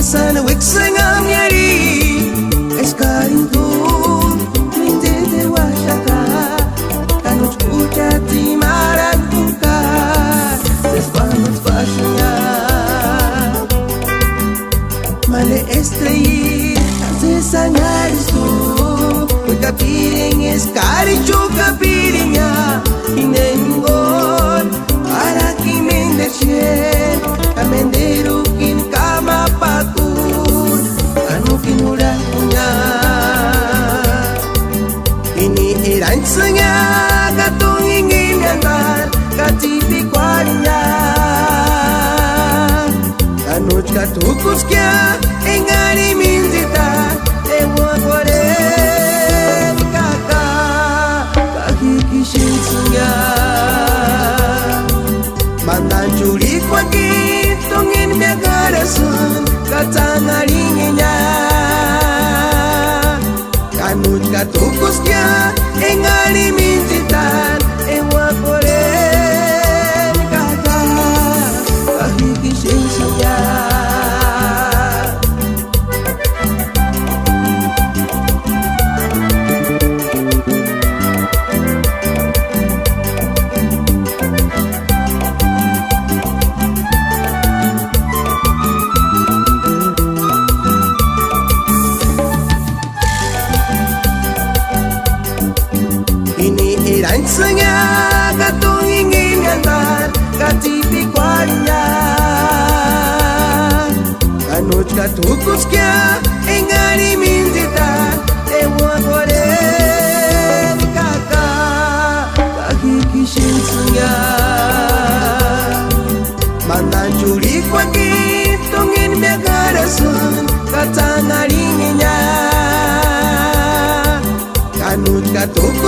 sana wiksangam yari eskarintu mindete washaka kanuch kutati maran kuka desvamos fashnya male estrei se sanaristo kapiring eskarichu kapirinya inengol para kimendeche amenderukin kama pakun anu kinurahnya ini iransanya katung ingin yantar katiti kwarinya kanuch katukus kya engani minzita ewa kore kaka kakikishin sunya mandan curi kwaki tungin megarasun katangaringnya kanuch katukus kya engani minzitan ewa kore kaka kakikishin sunya iransanya katung ingin yantar katiti kwarinya kanuch katukus kya engani minzita ewa kore kaka kakikishin sunya mandan curi kwaki tungin megarasun katangaringnya kanuch katukus